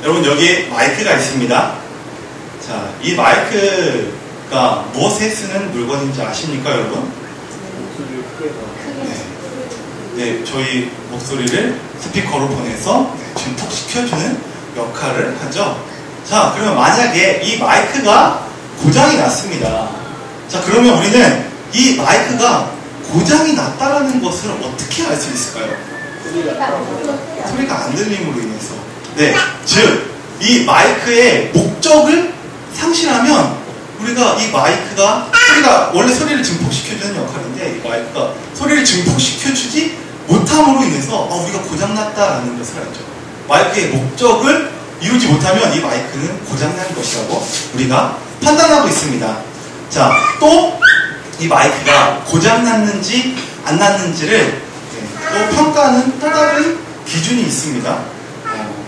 여러분 여기에 마이크가 있습니다. 자, 이 마이크가 무엇에 쓰는 물건인지 아십니까, 여러분? 네, 저희 목소리를 스피커로 보내서 증폭시켜주는 역할을 하죠. 자, 그러면 만약에 이 마이크가 고장이 났습니다. 자, 그러면 우리는 이 마이크가 고장이 났다라는 것을 어떻게 알 수 있을까요? 소리가 안 들림으로 인해서. 네, 즉, 이 마이크의 목적을 상실하면 우리가 이 마이크가 소리가 원래 소리를 증폭시켜주는 역할인데 이 마이크가 소리를 증폭시켜주지 못함으로 인해서 우리가 고장났다라는 것을 알죠. 마이크의 목적을 이루지 못하면 이 마이크는 고장난 것이라고 우리가 판단하고 있습니다. 자, 또 이 마이크가 고장났는지 안 났는지를 또 평가하는 또 다른 기준이 있습니다.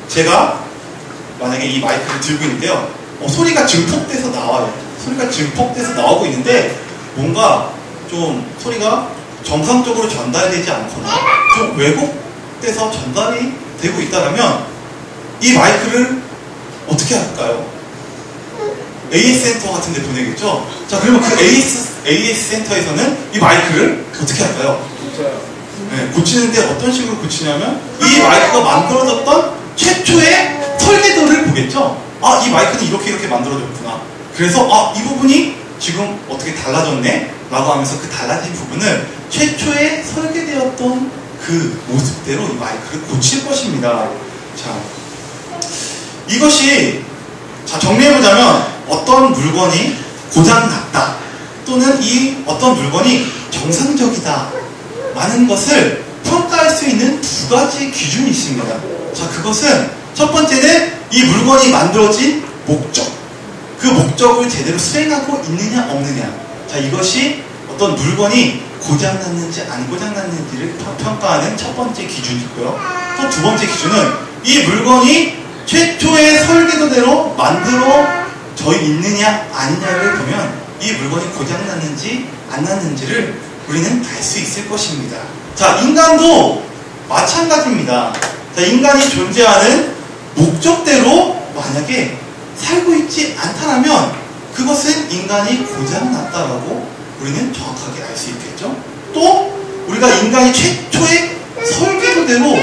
제가 만약에 이 마이크를 들고 있는데요. 소리가 증폭돼서 나와요. 소리가 증폭돼서 나오고 있는데 뭔가 좀 소리가 정상적으로 전달되지 않거나 좀 왜곡돼서 전달이 되고 있다면 이 마이크를 어떻게 할까요? AS 센터 같은 데 보내겠죠? 자, 그러면 그 AS 센터에서는 이 마이크를 어떻게 할까요? 네, 고치는데 어떤 식으로 고치냐면 이 마이크가 만들어졌던 최초의 설계도를 보겠죠? 이 마이크는 이렇게 만들어졌구나. 그래서 이 부분이 지금 어떻게 달라졌네? 라고 하면서 그 달라진 부분을 최초에 설계되었던 그 모습대로 이 마이크를 고칠 것입니다. 자, 이것이 정리해보자면 어떤 물건이 고장났다 또는 이 어떤 물건이 정상적이다 라는 것을 평가할 수 있는 두 가지 기준이 있습니다. 자, 그것은 첫 번째는 이 물건이 만들어진 목적, 그 목적을 제대로 수행하고 있느냐 없느냐. 자, 이것이 어떤 물건이 고장났는지 안 고장났는지를 평가하는 첫 번째 기준이고요. 또 두 번째 기준은 이 물건이 최초의 설계도대로 만들어져 있느냐 아니냐를 보면 이 물건이 고장났는지 안 났는지를 우리는 알 수 있을 것입니다. 자, 인간도 마찬가지입니다. 자, 인간이 존재하는 목적대로 만약에 살고 있지 않다면 그것은 인간이 고장났다라고 우리는 정확하게 알 수 있겠죠. 또 우리가 인간이 최초의 설계도대로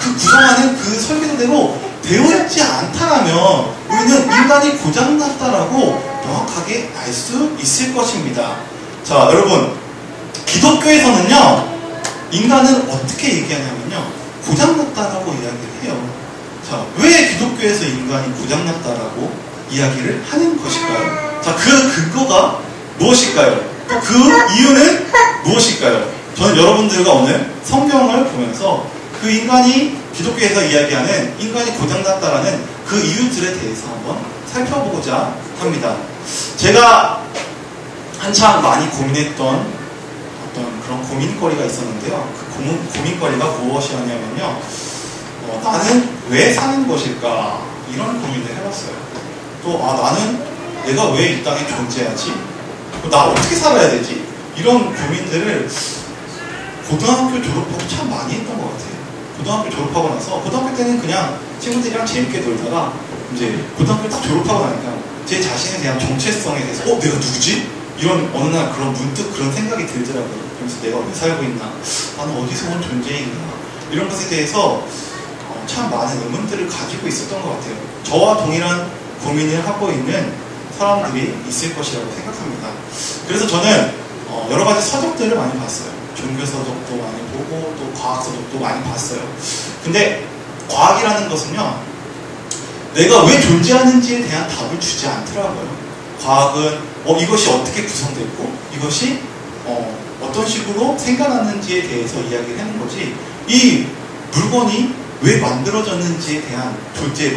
그 구성하는 그 설계도대로 되어 있지 않다면 우리는 인간이 고장났다라고 정확하게 알 수 있을 것입니다. 자, 여러분, 기독교에서는요, 인간은 어떻게 얘기하냐면요, 고장났다라고 이야기를 해요. 자, 왜 기독교에서 인간이 고장났다라고 이야기를 하는 것일까요? 자, 그 근거가 무엇일까요? 또 그 이유는 무엇일까요? 저는 여러분들과 오늘 성경을 보면서 그 인간이 기독교에서 이야기하는 인간이 고장났다라는 그 이유들에 대해서 한번 살펴보고자 합니다. 제가 한참 많이 고민했던 어떤 그런 고민거리가 있었는데요. 그 고민거리가 무엇이었냐면요. 나는 왜 사는 것일까? 이런 고민을 해봤어요. 또 나는 내가 왜 이 땅에 존재하지? 나 어떻게 살아야 되지? 이런 고민들을 고등학교 졸업하고 참 많이 했던 것 같아요. 고등학교 졸업하고 나서 고등학교 때는 그냥 친구들이랑 재밌게 놀다가 이제 고등학교 딱 졸업하고 나니까 제 자신에 대한 정체성에 대해서 내가 누구지? 이런 어느 날 그런 문득 그런 생각이 들더라고요. 그래서 내가 왜 살고 있나? 나는 어디서 온 존재인가? 이런 것에 대해서 참 많은 의문들을 가지고 있었던 것 같아요. 저와 동일한 고민을 하고 있는 사람들이 있을 것이라고 생각합니다. 그래서 저는 여러 가지 서적들을 많이 봤어요. 종교 서적도 많이 보고 또 과학 서적도 많이 봤어요. 근데 과학이라는 것은요, 내가 왜 존재하는지에 대한 답을 주지 않더라고요. 과학은 이것이 어떻게 구성됐고 이것이 어떤 식으로 생겨났는지에 대해서 이야기를 하는 거지, 이 물건이 왜 만들어졌는지에 대한 존재의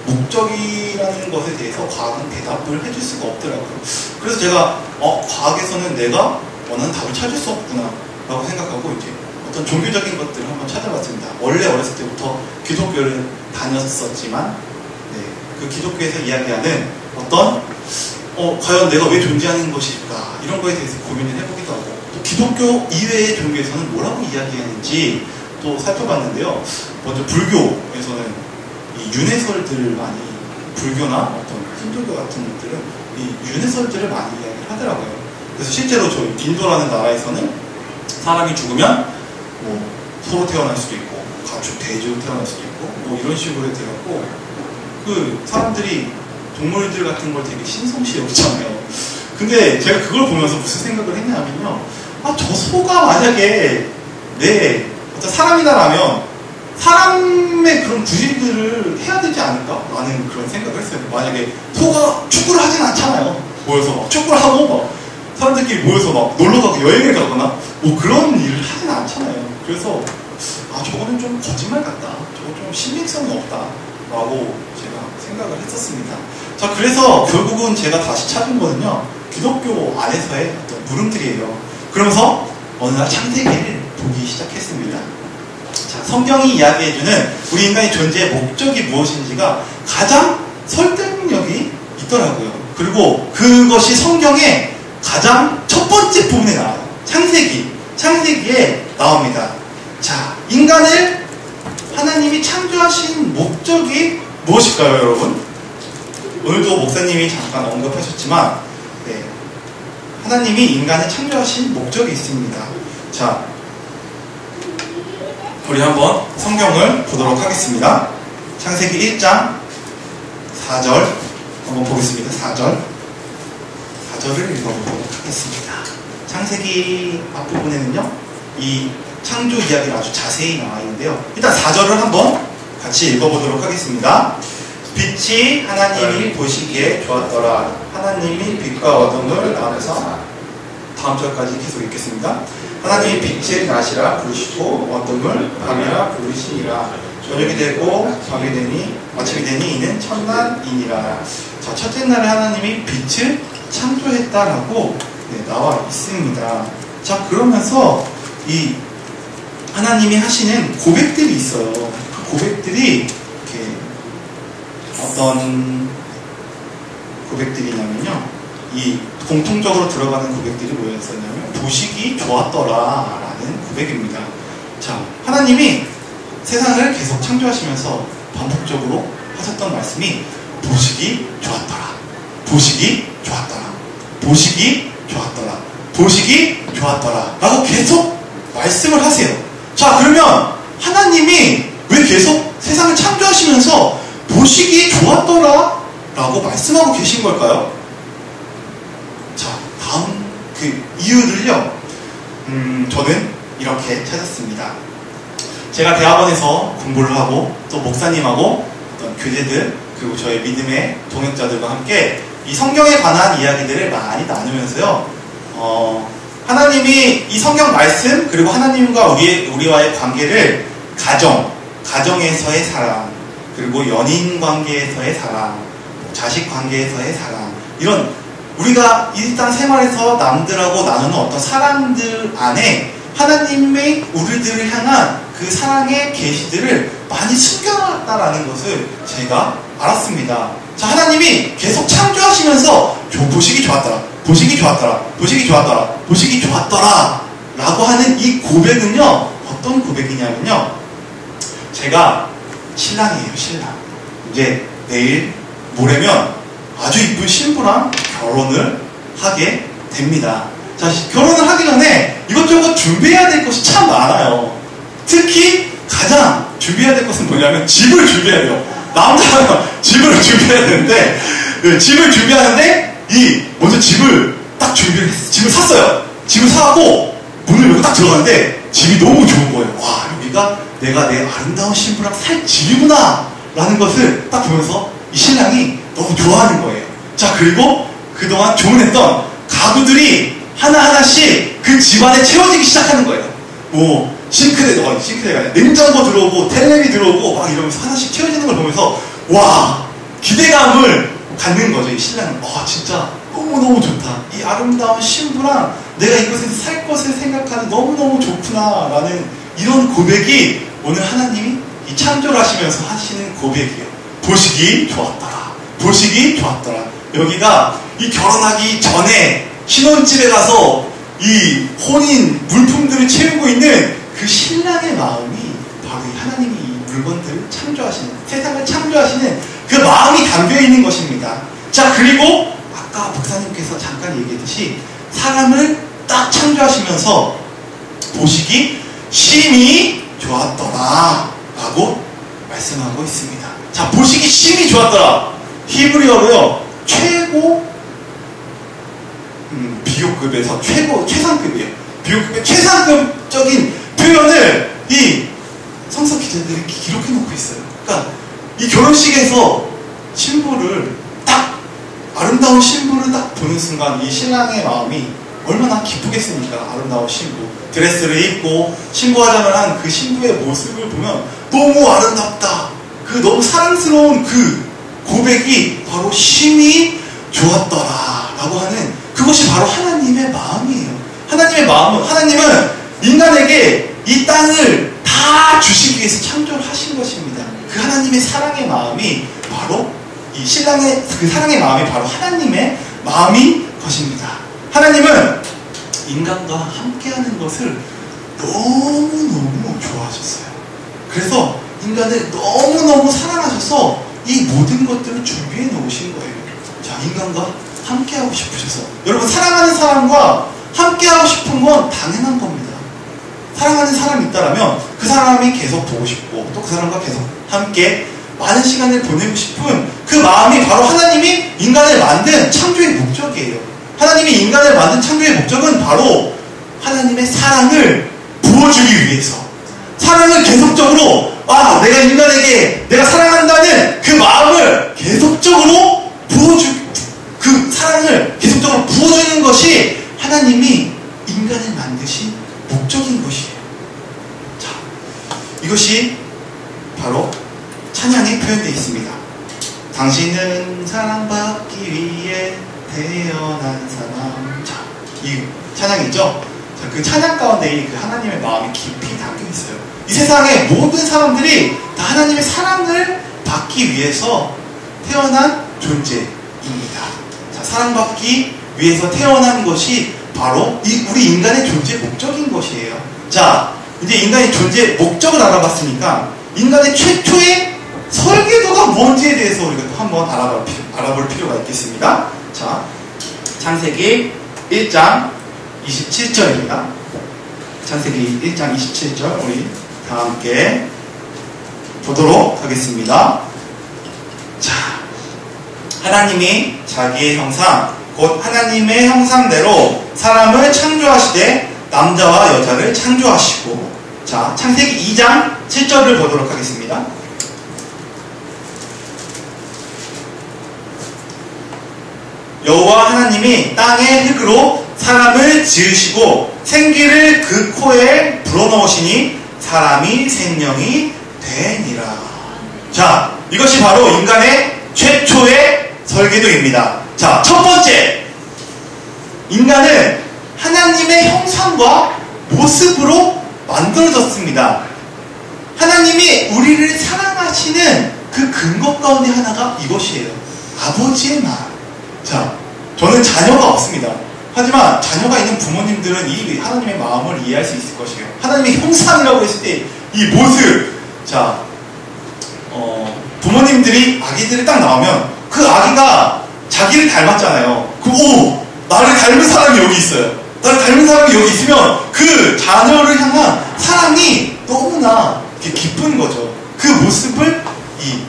목적이라는 것에 대해서 과학은 대답을 해줄 수가 없더라고요. 그래서 제가 과학에서는 내가 원하는 답을 찾을 수 없구나 라고 생각하고 이제 어떤 종교적인 것들을 한번 찾아봤습니다. 원래 어렸을 때부터 기독교를 다녔었지만 그 기독교에서 이야기하는 어떤 과연 내가 왜 존재하는 것일까, 이런 거에 대해서 고민을 해보기도 하고, 또 기독교 이외의 종교에서는 뭐라고 이야기하는지 또 살펴봤는데요. 먼저 불교에서는 이 윤회설들을 많이, 불교나 어떤 힌두교 같은 것들은 이 윤회설들을 많이 이야기를 하더라고요. 그래서 실제로 저희 인도라는 나라에서는 사람이 죽으면 뭐 소로 태어날 수도 있고 가축 돼지로 태어날 수도 있고 뭐 이런 식으로 되었고, 그 사람들이 동물들 같은 걸 되게 신성시 여기잖아요. 근데 제가 그걸 보면서 무슨 생각을 했냐면요, 저 소가 만약에 내 어떤 사람이다라면 사람의 그런 구실들을 해야 되지 않을까? 라는 그런 생각을 했어요. 만약에 소가 축구를 하진 않잖아요. 모여서 막 축구를 하고 막 사람들끼리 모여서 막 놀러가고 여행을 가거나 뭐 그런 일을 하진 않잖아요. 그래서 저거는 좀 거짓말 같다, 저거 좀 신빙성이 없다 라고 제가 생각을 했었습니다. 자, 그래서 결국은 제가 다시 찾은 거는요, 기독교 안에서의 어떤 물음들이에요. 그러면서 어느 날 창세기를 보기 시작했습니다. 자, 성경이 이야기해주는 우리 인간의 존재의 목적이 무엇인지가 가장 설득력이 있더라고요. 그리고 그것이 성경의 가장 첫 번째 부분에 나와요. 창세기에 나옵니다. 자, 인간을 하나님이 창조하신 목적이 무엇일까요, 여러분? 오늘도 목사님이 잠깐 언급하셨지만, 네, 하나님이 인간을 창조하신 목적이 있습니다. 자, 우리 한번 성경을 보도록 하겠습니다. 창세기 1장 4절 한번 보겠습니다. 4절을 읽어보도록 하겠습니다. 창세기 앞부분에는요, 이 창조 이야기가 아주 자세히 나와 있는데요. 일단 4절을 한번 같이 읽어보도록 하겠습니다. 빛이 하나님이 보시기에 좋았더라. 하나님이 빛과 어둠을 나눠서, 다음 절까지 계속 읽겠습니다. 하나님이 빛을 낮이라 부르시고 어둠을 밤이라 부르시니라. 저녁이 되고 밤이 되니 아침이 되니 이는 첫날이니라. 자, 첫째 날에 하나님이 빛을 창조했다라고 나와 있습니다. 자, 그러면서 이 하나님이 하시는 고백들이 있어요. 그 고백들이 이렇게 어떤 고백들이냐면요, 이 공통적으로 들어가는 고백들이 뭐였었냐면 보시기 좋았더라 라는 고백입니다. 자, 하나님이 세상을 계속 창조하시면서 반복적으로 하셨던 말씀이 보시기 좋았더라, 보시기 좋았더라, 보시기 좋았더라, 보시기 좋았더라 라고 계속 말씀을 하세요. 자, 그러면 하나님이 왜 계속 세상을 창조하시면서 보시기 좋았더라 라고 말씀하고 계신 걸까요? 자, 다음 그 이유를요, 저는 이렇게 찾았습니다. 제가 대학원에서 공부를 하고 또 목사님하고 어떤 교재들 그리고 저의 믿음의 동역자들과 함께 이 성경에 관한 이야기들을 많이 나누면서요, 하나님이 이 성경 말씀 그리고 하나님과 우리와의 관계를 가정에서의 사랑, 그리고 연인 관계에서의 사랑, 자식 관계에서의 사랑, 이런 우리가 일상 생활에서 남들하고 나누는 어떤 사랑들 안에 하나님의 우리들을 향한 그 사랑의 계시들을 많이 숨겨놨다라는 것을 제가 알았습니다. 자, 하나님이 계속 창조하시면서 보시기 좋았더라, 보시기 좋았더라, 보시기 좋았더라, 보시기 좋았더라 라고 하는 이 고백은요, 어떤 고백이냐면요, 제가 신랑이에요, 신랑. 이제 내일 모레면 아주 이쁜 신부랑 결혼을 하게 됩니다. 자, 결혼을 하기 전에 이것저것 준비해야 될 것이 참 많아요. 특히 가장 준비해야 될 것은 뭐냐면 집을 준비해야 돼요. 남자는 집을 준비해야 되는데, 집을 준비하는데 먼저 집을 딱 준비를 했어요. 집을 샀어요. 집을 사고 문을 열고 딱 들어갔는데 집이 너무 좋은 거예요. 와, 여기가 내가 내 아름다운 신부랑 살 집이구나 라는 것을 딱 보면서 이 신랑이 너무 좋아하는 거예요. 자, 그리고 그동안 주문했던 가구들이 하나하나씩 그 집안에 채워지기 시작하는 거예요. 뭐 싱크대가 아니라 냉장고 들어오고 텔레비 들어오고 막 이러면서 하나씩 채워지는 걸 보면서 와, 기대감을 갖는 거죠. 이 신랑은 진짜 너무너무 좋다, 이 아름다운 신부랑 내가 이곳에서 살 것을 생각하는 너무너무 좋구나 라는 이런 고백이 오늘 하나님이 이 창조를 하시면서 하시는 고백이에요. 보시기 좋았더라, 보시기 좋았더라. 여기가 이 결혼하기 전에 신혼집에 가서 이 혼인 물품들을 채우고 있는 그 신랑의 마음이 바로 이 하나님이 이 물건들을 창조하시는, 세상을 창조하시는 자, 그리고 아까 목사님께서 잠깐 얘기했듯이 사람을 딱 창조하시면서 보시기 심히 좋았더라 라고 말씀하고 있습니다. 자, 보시기 심히 좋았더라. 히브리어로요, 최고 비교급에서 최상급이에요. 비교급의 최상급적인 표현을 이 성서 기자들이 기록해 놓고 있어요. 그러니까 이 결혼식에서 신부를 딱, 아름다운 신부를 딱 보는 순간 이 신랑의 마음이 얼마나 기쁘겠습니까? 아름다운 신부. 드레스를 입고 신부 화장을 한 그 신부의 모습을 보면 너무 아름답다. 그 너무 사랑스러운 그 고백이 바로 심히 좋았더라 라고 하는, 그것이 바로 하나님의 마음이에요. 하나님의 마음은, 하나님은 인간에게 이 땅을 다 주시기 위해서 창조를 하신 것입니다. 그 하나님의 사랑의 마음이 바로 이 신랑의 그 사랑의 마음이 바로 하나님의 마음인 것입니다. 하나님은 인간과 함께하는 것을 너무너무 좋아하셨어요. 그래서 인간을 너무너무 사랑하셔서 이 모든 것들을 준비해 놓으신 거예요. 자, 인간과 함께하고 싶으셔서. 여러분, 사랑하는 사람과 함께하고 싶은 건 당연한 겁니다. 사랑하는 사람이 있다면 그 사람이 계속 보고 싶고 또 그 사람과 계속 함께 많은 시간을 보내고 싶은 그 마음이 바로 하나님이 인간을 만든 창조의 목적이에요. 하나님이 인간을 만든 창조의 목적은 바로 하나님의 사랑을 부어주기 위해서, 사랑을 계속적으로, 내가 인간에게 내가 사랑한다는 그 마음을 계속적으로 그 사랑을 계속적으로 부어주는 것이 하나님이 인간을 만드신 목적인 것이에요. 자, 이것이 바로 찬양에 표현되어 있습니다. 당신은 사랑받기 위해 태어난 사람. 자, 이 찬양이죠? 자, 그 찬양 가운데 그 하나님의 마음이 깊이 담겨 있어요. 이 세상의 모든 사람들이 다 하나님의 사랑을 받기 위해서 태어난 존재입니다. 자, 사랑받기 위해서 태어난 것이 바로 우리 인간의 존재 목적인 것이에요. 자, 이제 인간의 존재 목적을 알아봤으니까 인간의 최초의 설계도가 뭔지에 대해서 우리가 또 한번 알아볼 필요가 있겠습니다. 자, 창세기 1장 27절입니다. 창세기 1장 27절 우리 다 함께 보도록 하겠습니다. 자, 하나님이 자기의 형상, 곧 하나님의 형상대로 사람을 창조하시되 남자와 여자를 창조하시고. 자, 창세기 2장 7절을 보도록 하겠습니다. 여호와 하나님이 땅의 흙으로 사람을 지으시고 생기를 그 코에 불어넣으시니 사람이 생명이 되니라. 자, 이것이 바로 인간의 최초의 설계도입니다. 자, 첫 번째, 인간은 하나님의 형상과 모습으로 만들어졌습니다. 하나님이 우리를 사랑하시는 그 근거 가운데 하나가 이것이에요. 아버지의 마음. 자, 저는 자녀가 없습니다. 하지만 자녀가 있는 부모님들은 이 하나님의 마음을 이해할 수 있을 것이에요. 하나님의 형상이라고 했을 때 이 모습. 자, 부모님들이 아기들이 딱 나오면 그 아기가 자기를 닮았잖아요. 나를 닮은 사람이 여기 있어요. 나를 닮은 사람이 여기 있으면 그 자녀를 향한 사랑이 너무나 기쁜 거죠. 그 모습을 이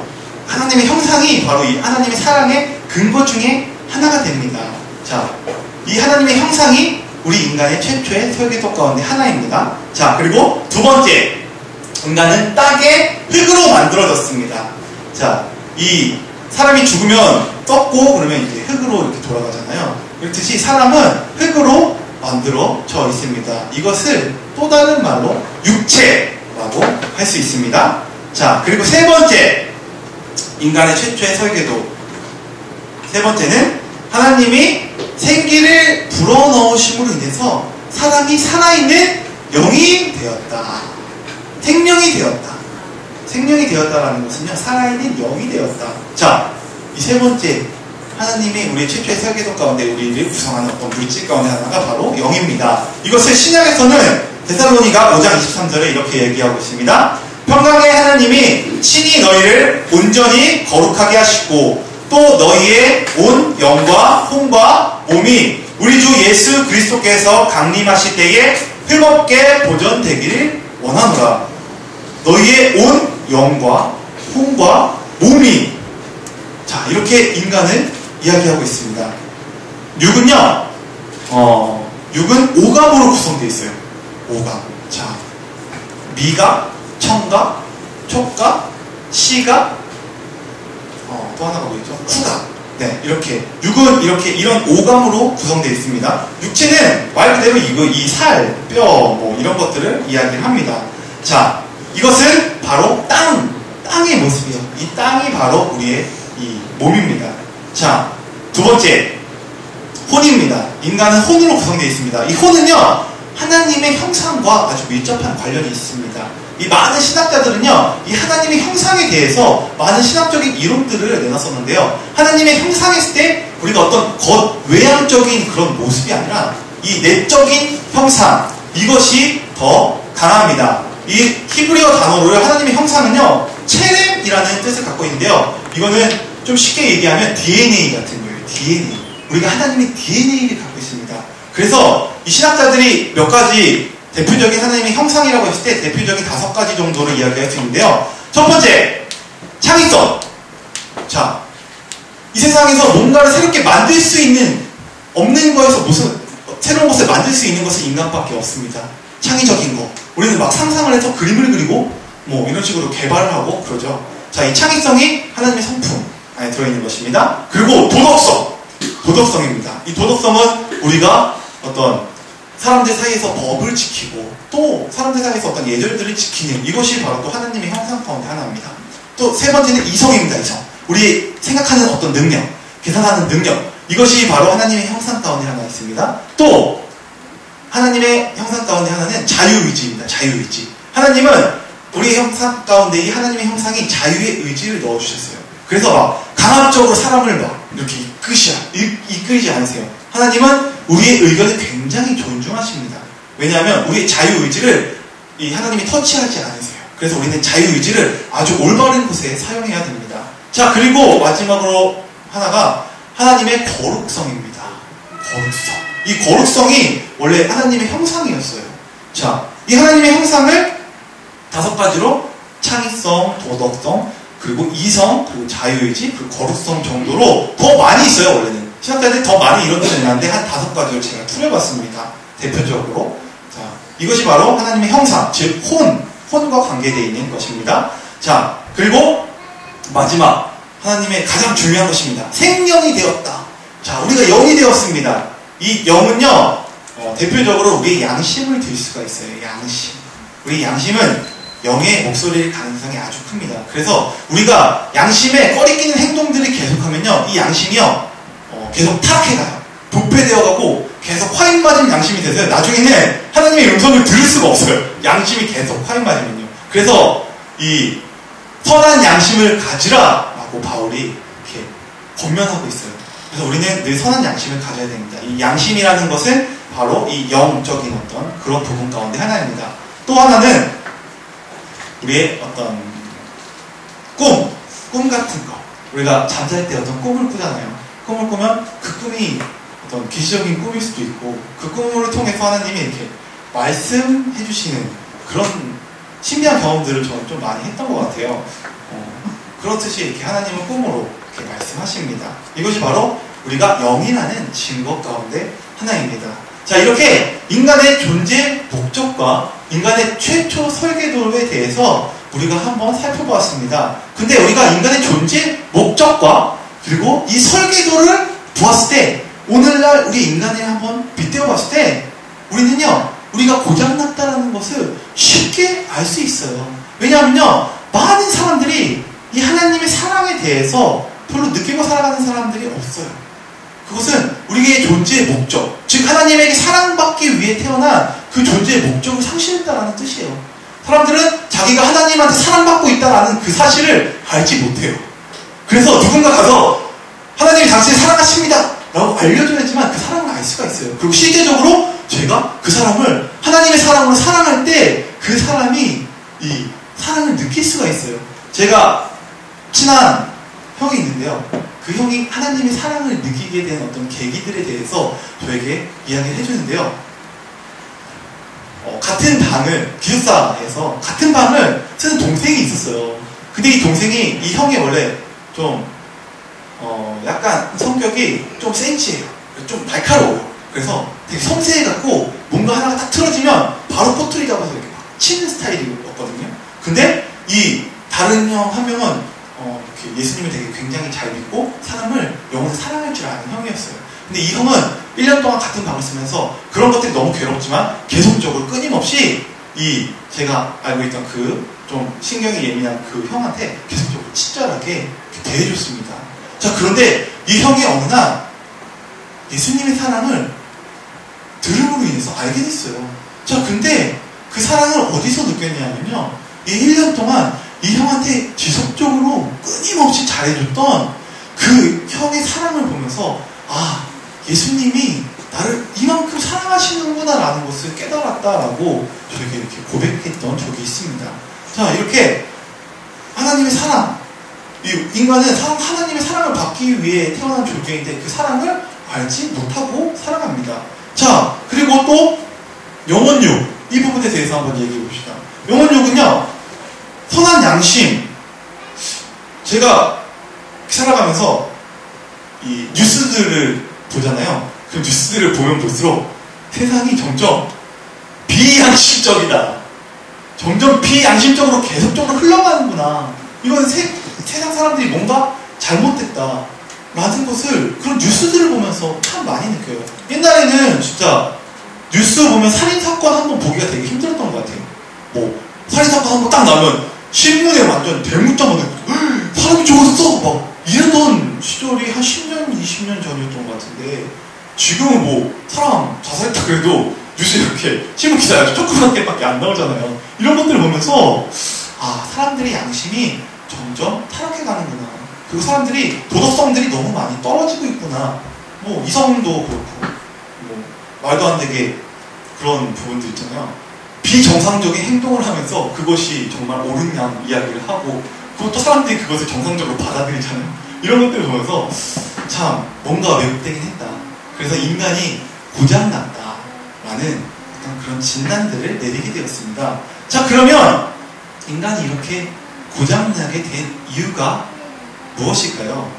하나님의 형상이 바로 이 하나님의 사랑의 근거 중에 하나가 됩니다. 자, 이 하나님의 형상이 우리 인간의 최초의 설계도 가운데 하나입니다. 자, 그리고 두 번째, 인간은 땅의 흙으로 만들어졌습니다. 자, 이 사람이 죽으면 썩고 그러면 이제 흙으로 이렇게 돌아가잖아요. 그렇듯이 사람은 흙으로 만들어져 있습니다. 이것을 또 다른 말로 육체라고 할 수 있습니다. 자, 그리고 세 번째, 인간의 최초의 설계도. 세 번째는 하나님이 생기를 불어넣으심으로 인해서 사람이 살아있는 영이 되었다. 생명이 되었다. 생명이 되었다라는 것은요, 살아있는 영이 되었다. 자, 이 세 번째, 하나님이 우리의 최초의 설계도 가운데 우리를 구성하는 어떤 물질 가운데 하나가 바로 영입니다. 이것을 신약에서는 데살로니가 5장 23절에 이렇게 얘기하고 있습니다. 평강의 하나님이 친히 너희를 온전히 거룩하게 하시고 또 너희의 온 영과 혼과 몸이 우리 주 예수 그리스도께서 강림하실 때에 흠없게 보존되기를 원하노라. 너희의 온 영과 혼과 몸이. 자, 이렇게 인간을 이야기하고 있습니다. 육은요, 육은 오감으로 구성되어 있어요. 오감. 자, 미각, 청각, 촉각, 시각, 또 하나가 뭐였죠? 후각. 네, 이렇게 육은 이렇게 이런 오감으로 구성되어 있습니다. 육체는 말 그대로 이 살, 뼈, 뭐 이런 것들을 이야기를 합니다. 자, 이것은 바로 땅의 모습이에요. 이 땅이 바로 우리의 이 몸입니다. 자, 두 번째, 혼입니다. 인간은 혼으로 구성되어 있습니다. 이 혼은요, 하나님의 형상과 아주 밀접한 관련이 있습니다. 이 많은 신학자들은요, 이 하나님의 형상에 대해서 많은 신학적인 이론들을 내놨었는데요. 하나님의 형상했을 때 우리가 어떤 외향적인 그런 모습이 아니라 이 내적인 형상, 이것이 더 강합니다. 이 히브리어 단어를 하나님의 형상은요, 체렘이라는 뜻을 갖고 있는데요. 이거는 좀 쉽게 얘기하면 DNA 같은 거예요. DNA. 우리가 하나님의 DNA를 갖고 있습니다. 그래서 이 신학자들이 몇 가지 대표적인 하나님의 형상이라고 했을 때 대표적인 5가지 정도를 이야기할 수 있는데요. 첫 번째, 창의성. 자, 이 세상에서 뭔가를 새롭게 만들 수 있는, 없는 거에서 무슨 새로운 것을 만들 수 있는 것은 인간밖에 없습니다. 창의적인 거. 우리는 막 상상을 해서 그림을 그리고 뭐 이런 식으로 개발을 하고 그러죠. 자, 이 창의성이 하나님의 성품 안에 들어있는 것입니다. 그리고 도덕성입니다. 이 도덕성은 우리가 어떤 사람들 사이에서 법을 지키고 또 사람들 사이에서 어떤 예절들을 지키는, 이것이 바로 또 하나님의 형상 가운데 하나입니다. 또 세 번째는 이성입니다. 이성. 우리 생각하는 어떤 능력, 계산하는 능력, 이것이 바로 하나님의 형상 가운데 하나 있습니다. 또 하나님의 형상 가운데 하나는 자유의지입니다. 자유의지. 하나님은 우리의 형상 가운데 이 하나님의 형상이 자유의 의지를 넣어주셨어요. 그래서 막 강압적으로 사람을 막 이렇게 이끌지 않으세요. 하나님은 우리의 의견을 굉장히 존중하십니다. 왜냐하면 우리의 자유의지를 이 하나님이 터치하지 않으세요. 그래서 우리는 자유의지를 아주 올바른 곳에 사용해야 됩니다. 자, 그리고 마지막으로 하나가 하나님의 거룩성입니다. 거룩성. 이 거룩성이 원래 하나님의 형상이었어요. 자, 이 하나님의 형상을 5가지로 창의성, 도덕성, 그리고 이성, 그리고 자유의지, 그리고 거룩성 정도로 더 많이 있어요. 원래는 신학자들이 더 많이 이론들을 내놨는데 한 5가지를 제가 풀어봤습니다. 대표적으로. 자, 이것이 바로 하나님의 형상, 즉 혼과 관계되어 있는 것입니다. 자, 그리고 마지막 하나님의 가장 중요한 것입니다. 생명이 되었다. 자, 우리가 영이 되었습니다. 이 영은요, 대표적으로 우리의 양심을 들 수가 있어요. 양심. 우리 양심은 영의 목소리를 가능성이 아주 큽니다. 그래서 우리가 양심에 꺼리끼는 행동들을 계속하면요, 이 양심이요, 계속 타락해가요. 부패되어가고 계속 화인 맞은 양심이 돼서 나중에는 하나님의 음성을 들을 수가 없어요. 양심이 계속 화인 맞으면요. 그래서 이 선한 양심을 가지라 라고 바울이 이렇게 권면하고 있어요. 그래서 우리는 늘 선한 양심을 가져야 됩니다. 이 양심이라는 것은 바로 이 영적인 어떤 그런 부분 가운데 하나입니다. 또 하나는 우리의 어떤 꿈 같은 거. 우리가 잠잘 때 어떤 꿈을 꾸잖아요. 꿈을 꾸면 그 꿈이 어떤 기시적인 꿈일 수도 있고, 그 꿈을 통해서 하나님이 이렇게 말씀해 주시는 그런 신비한 경험들을 저는 좀 많이 했던 것 같아요. 그렇듯이 이렇게 하나님은 꿈으로 이렇게 말씀하십니다. 이것이 바로 우리가 영이라는 증거 가운데 하나입니다. 자, 이렇게 인간의 존재 목적과 인간의 최초 설계도에 대해서 우리가 한번 살펴보았습니다. 근데 우리가 인간의 존재 목적과 그리고 이 설계도를 보았을 때, 오늘날 우리 인간을 한번 빗대어 봤을 때 우리는요, 우리가 고장났다는 것을 쉽게 알 수 있어요. 왜냐하면요, 많은 사람들이 이 하나님의 사랑에 대해서 별로 느끼고 살아가는 사람들이 없어요. 그것은 우리의 존재의 목적, 즉 하나님에게 사랑받기 위해 태어난 그 존재의 목적을 상실했다는 뜻이에요. 사람들은 자기가 하나님한테 사랑받고 있다는 그 사실을 알지 못해요. 그래서 누군가 가서 하나님이 당신을 사랑하십니다 라고 알려줘야지만 그 사랑을 알 수가 있어요. 그리고 실제적으로 제가 그 사람을 하나님의 사랑으로 사랑할 때 그 사람이 이 사랑을 느낄 수가 있어요. 제가 친한 형이 있는데요. 그 형이 하나님의 사랑을 느끼게 된 어떤 계기들에 대해서 저에게 이야기를 해주는데요. 같은 방을, 기숙사에서 같은 방을 쓰는 동생이 있었어요. 근데 이 동생이, 이 형이 원래 좀, 약간 성격이 좀 센치해요. 좀 날카로워요. 그래서 되게 섬세해갖고 뭔가 하나가 딱 틀어지면 바로 꼬투리 잡아서 이렇게 막 치는 스타일이었거든요. 근데 이 다른 형 한 명은 이렇게 예수님을 되게 굉장히 잘 믿고 사람을 영혼을 사랑할 줄 아는 형이었어요. 근데 이 형은 1년 동안 같은 방을 쓰면서 그런 것들이 너무 괴롭지만 계속적으로 끊임없이 이 제가 알고 있던 그 좀 신경이 예민한 그 형한테 계속적으로 친절하게 대해줬습니다. 자, 그런데 이 형이 어느 날 예수님의 사랑을 들음으로 인해서 알게 됐어요. 자, 근데 그 사랑을 어디서 느꼈냐면요, 이 1년 동안 이 형한테 지속적으로 끊임없이 잘해줬던 그 형의 사랑을 보면서, 아, 예수님이 나를 이만큼 사랑하시는구나 라는 것을 깨달았다라고 저에게 이렇게 고백했던 적이 있습니다. 자, 이렇게 하나님의 사랑, 인간은 하나님의 사랑을 받기 위해 태어난 존재인데 그 사랑을 알지 못하고 살아갑니다. 자, 그리고 또 영혼욕, 이 부분에 대해서 한번 얘기해 봅시다. 영혼욕은요, 선한 양심. 제가 살아가면서 이 뉴스들을 보잖아요. 그 뉴스들을 보면 볼수록 세상이 점점 비양심적이다. 점점 비양심적으로 계속적으로 흘러가는구나. 이건 세상 사람들이 뭔가 잘못됐다. 라는 것을 그런 뉴스들을 보면서 참 많이 느껴요. 옛날에는 진짜 뉴스 보면 살인사건 한번 보기가 되게 힘들었던 것 같아요. 뭐 살인사건 한번 딱 나면 신문에 완전 대문짝만 사람이 죽었어! 막 이랬던 시절이 한 10년, 20년 전이었던 것 같은데 지금은 뭐 사람 자살했다 그래도 뉴스에 이렇게 신문 기사가 조그맣게밖에 안 나오잖아요. 이런 것들을 보면서 아, 사람들의 양심이 점점 타락해가는구나. 그리고 사람들이 도덕성들이 너무 많이 떨어지고 있구나. 뭐 이성도 그렇고 뭐 말도 안 되게 그런 부분들 있잖아요. 비정상적인 행동을 하면서 그것이 정말 옳은 양 이야기를 하고 그것도 사람들이 그것을 정상적으로 받아들이잖아요. 이런 것들을 보면서 참 뭔가 왜곡되긴 했다. 그래서 인간이 고장났다라는 어떤 그런 진단들을 내리게 되었습니다. 자, 그러면 인간이 이렇게 고장나게 된 이유가 무엇일까요?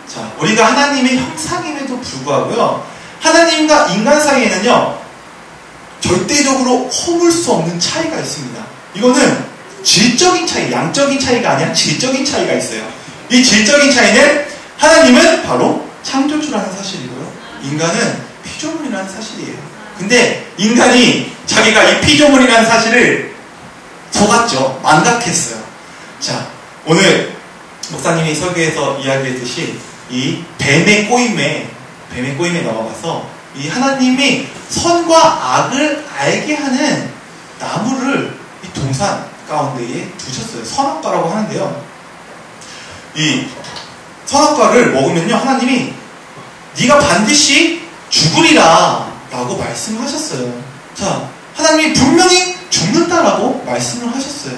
자, 우리가 하나님의 형상임에도 불구하고요, 하나님과 인간 사이에는요, 절대적으로 허물 수 없는 차이가 있습니다. 이거는 질적인 차이, 양적인 차이가 아니라 질적인 차이가 있어요. 이 질적인 차이는 하나님은 바로 창조주라는 사실이고요, 인간은 피조물이라는 사실이에요. 근데 인간이 자기가 이 피조물이라는 사실을 속았죠. 망각했어요. 자, 오늘 목사님이 설교에서 이야기했듯이 이 뱀의 꼬임에 넘어가서 이 하나님이 선과 악을 알게 하는 나무를 이 동산 가운데에 두셨어요. 선악과라고 하는데요. 이 선악과를 먹으면요, 하나님이 네가 반드시 죽으리라 라고 말씀하셨어요. 자, 하나님이 분명히 죽는다라고 말씀을 하셨어요.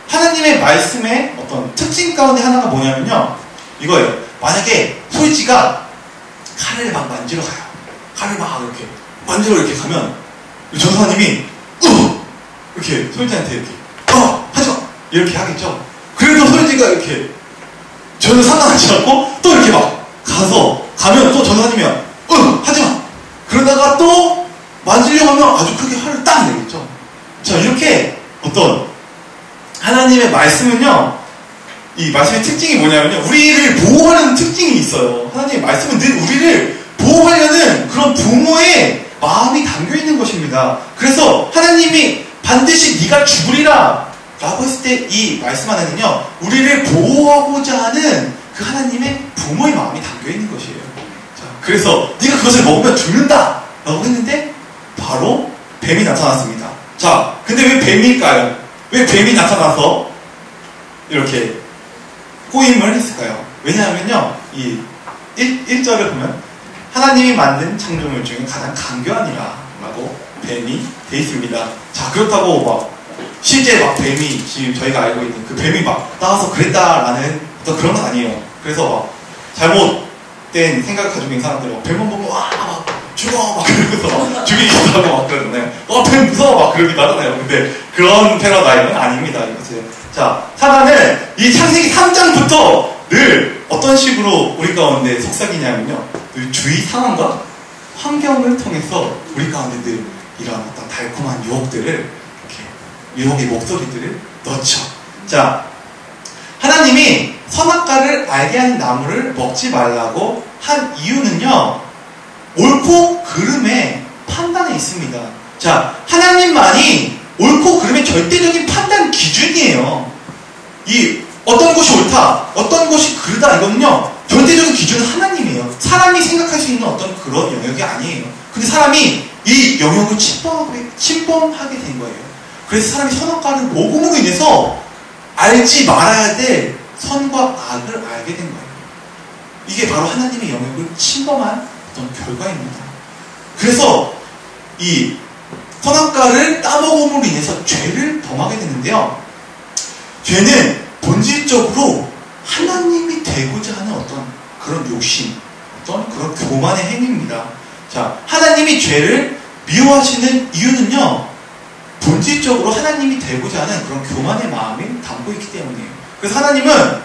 하나님의 말씀의 어떤 특징 가운데 하나가 뭐냐면요, 이거예요. 만약에 소리지가 칼을 막 만지러 가요. 칼을 막 이렇게 만지러 이렇게 가면 전사님이 이렇게 소리지한테 이렇게 하지마! 이렇게 하겠죠. 그래도 소리지가 이렇게 전혀 상관하지 않고 또 이렇게 막 가면 또 전사님이 하지마! 그러다가 또 만지려고 하면 아주 크게 화를 딱 내겠죠. 자, 이렇게 어떤 하나님의 말씀은요, 이 말씀의 특징이 뭐냐면요, 우리를 보호하는 특징이 있어요. 하나님의 말씀은 늘 우리를 보호하려는 그런 부모의 마음이 담겨있는 것입니다. 그래서 하나님이 반드시 네가 죽으리라 라고 했을 때 이 말씀 안에는요, 우리를 보호하고자 하는 그 하나님의 부모의 마음이 담겨있는 것이에요. 자, 그래서 네가 그것을 먹으면 죽는다 라고 했는데 바로 뱀이 나타났습니다. 자, 근데 왜 뱀일까요? 왜 뱀이 나타나서 이렇게 꼬임을 했을까요? 왜냐하면요, 이 1절을 보면 하나님이 만든 창조물 중에 가장 강교하니라 라고 뱀이 돼 있습니다. 자, 그렇다고 막 실제 막 뱀이 지금 저희가 알고 있는 그 뱀이 막 나와서 그랬다라는 어떤 그런 건 아니에요. 그래서 막 잘못 잘못된 생각을 가지고 있는 사람들은 뱀만 보면 와 막 죽어 막 그러면서 막 죽이기도 하고 막 그러잖아요. 뱀 무서워 막 그러기도 하잖아요. 근데 그런 패러다임은 아닙니다. 이것은. 자, 사단은 이 창세기 3장부터 늘 어떤 식으로 우리 가운데 속삭이냐면요, 늘 주위 상황과 환경을 통해서 우리 가운데 늘 이런 어떤 달콤한 유혹들을, 이렇게 유혹의 목소리들을 넣죠. 자, 하나님이 선악과를 알게 하는 나무를 먹지 말라고 한 이유는요, 옳고 그름의 판단에 있습니다. 자, 하나님만이 옳고 그름의 절대적인 판단 기준이에요. 이 어떤 것이 옳다, 어떤 것이 그르다, 이거는요, 절대적인 기준은 하나님이에요. 사람이 생각할 수 있는 어떤 그런 영역이 아니에요. 근데 사람이 이 영역을 침범하게 된 거예요. 그래서 사람이 선악과를 먹음으로 인해서 알지 말아야 될 선과 악을 알게 된 거예요. 이게 바로 하나님의 영역을 침범한 어떤 결과입니다. 그래서 이 선악과를 따먹음으로 인해서 죄를 범하게 되는데요, 죄는 본질적으로 하나님이 되고자 하는 어떤 그런 욕심, 어떤 그런 교만의 행위입니다. 자, 하나님이 죄를 미워하시는 이유는요, 본질적으로 하나님이 되고자 하는 그런 교만의 마음이 담고 있기 때문이에요. 그래서 하나님은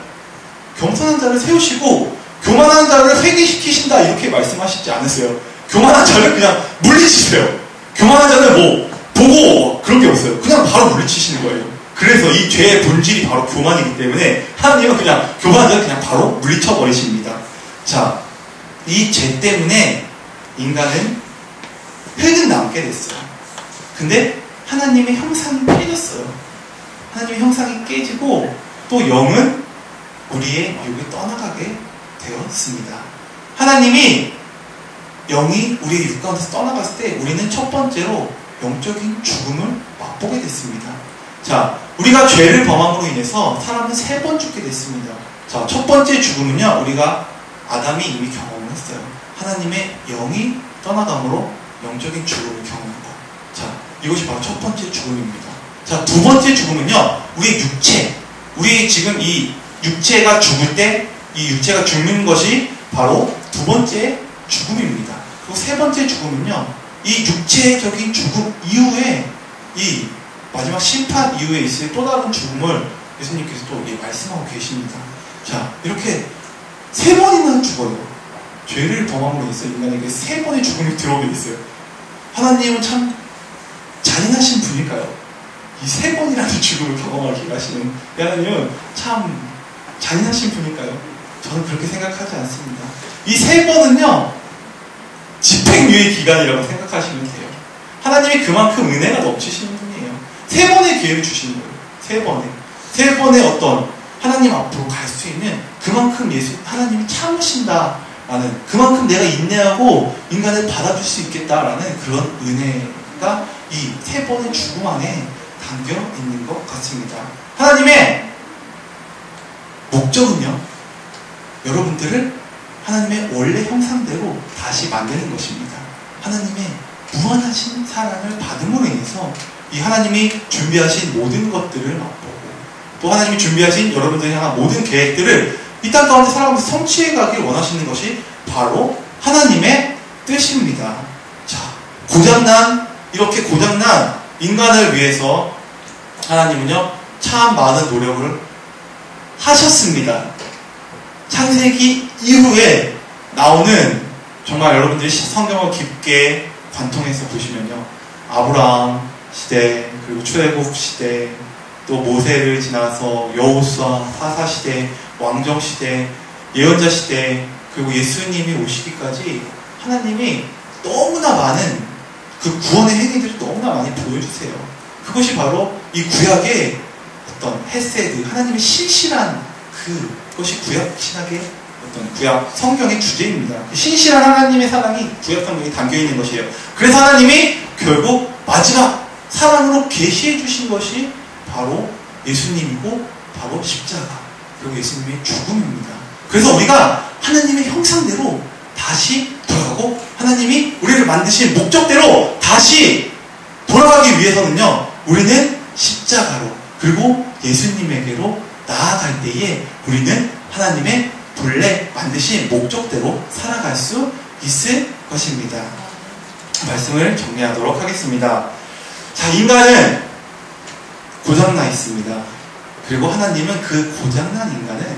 겸손한 자를 세우시고 교만한 자를 회개시키신다 이렇게 말씀하시지 않으세요. 교만한 자를 그냥 물리치세요. 교만한 자는 뭐 보고 그런 게 없어요. 그냥 바로 물리치시는 거예요. 그래서 이 죄의 본질이 바로 교만이기 때문에 하나님은 그냥 교만한 자를 그냥 바로 물리쳐버리십니다. 자, 이 죄 때문에 인간은 흙은 남게 됐어요. 근데 하나님의 형상이 깨졌어요. 하나님의 형상이 깨지고 또 영은 우리의 육을 떠나가게 되었습니다. 하나님이 영이 우리의 육 가운데서 떠나갔을 때 우리는 첫 번째로 영적인 죽음을 맛보게 됐습니다. 자, 우리가 죄를 범함으로 인해서 사람은 3번 죽게 됐습니다. 자, 첫 번째 죽음은요, 우리가 아담이 이미 경험을 했어요. 하나님의 영이 떠나감으로 영적인 죽음을 경험한 것. 자, 이것이 바로 첫 번째 죽음입니다. 자, 두 번째 죽음은요, 우리의 육체. 우리 지금 이 육체가 죽을 때, 이 육체가 죽는 것이 바로 두 번째 죽음입니다. 그리고 세 번째 죽음은요, 이 육체적인 죽음 이후에, 이 마지막 심판 이후에 있을 또 다른 죽음을 예수님께서 또 말씀하고 계십니다. 자, 이렇게 3번이나 죽어요. 죄를 범함으로 인해서 인간에게 3번의 죽음이 들어오게 됐어요. 하나님은 참 잔인하신 분일까요? 이 3번이라는 죽음을 경험하게 하시는 하나님은 참 잔인하신 분일까요? 저는 그렇게 생각하지 않습니다. 이 3번은요, 집행유예 기간이라고 생각하시면 돼요. 하나님이 그만큼 은혜가 넘치시는 분이에요. 3번의 기회를 주시는 거예요. 3번의 어떤 하나님 앞으로 갈 수 있는 그만큼 하나님이 참으신다라는, 그만큼 내가 인내하고 인간을 받아줄 수 있겠다라는 그런 은혜가 이 3번의 죽음 안에 담겨 있는 것 같습니다. 하나님의 목적은요, 여러분들을 하나님의 원래 형상대로 다시 만드는 것입니다. 하나님의 무한하신 사랑을 받음으로 인해서 이 하나님이 준비하신 모든 것들을 맛보고, 또 하나님이 준비하신 여러분들이 향한 모든 계획들을 이 땅 가운데 살아가면서 성취해 가길 원하시는 것이 바로 하나님의 뜻입니다. 자, 이렇게 고장난 인간을 위해서 하나님은요, 참 많은 노력을 하셨습니다. 창세기 이후에 나오는, 정말 여러분들이 성경을 깊게 관통해서 보시면요, 아브라함 시대, 그리고 출애굽 시대, 또 모세를 지나서 여호수아 사사 시대, 왕정 시대, 예언자 시대, 그리고 예수님이 오시기까지 하나님이 너무나 많은 그 구원의 행위들을 너무나 많이 보여주세요. 그것이 바로 이 구약의 어떤 헤세드, 하나님의 신실한 그것이 구약 신학의 어떤 구약 성경의 주제입니다. 신실한 하나님의 사랑이 구약 성경에 담겨 있는 것이에요. 그래서 하나님이 결국 마지막 사랑으로 계시해 주신 것이 바로 예수님이고, 바로 십자가, 그리고 예수님의 죽음입니다. 그래서 우리가 하나님의 형상대로 다시 돌아가고, 하나님이 우리를 만드신 목적대로 다시 돌아가기 위해서는요, 우리는 십자가로, 그리고 예수님에게로 나아갈 때에 우리는 하나님의 본래 만드신 목적대로 살아갈 수 있을 것입니다. 말씀을 정리하도록 하겠습니다. 자, 인간은 고장나 있습니다. 그리고 하나님은 그 고장난 인간을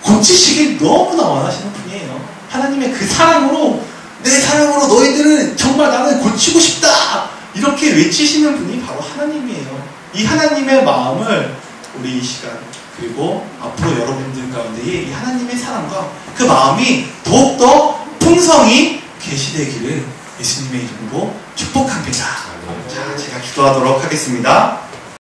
고치시길 너무나 원하시는 분이에요. 하나님의 그 사랑으로, 내 사랑으로 너희들은 정말 나는 고치고 싶다! 이렇게 외치시는 분이 바로 하나님이에요. 이 하나님의 마음을 우리 이 시간, 그리고 앞으로 여러분들 가운데에 이 하나님의 사랑과 그 마음이 더욱더 풍성히 계시되기를 예수님의 이름으로 축복합니다. 자, 제가 기도하도록 하겠습니다.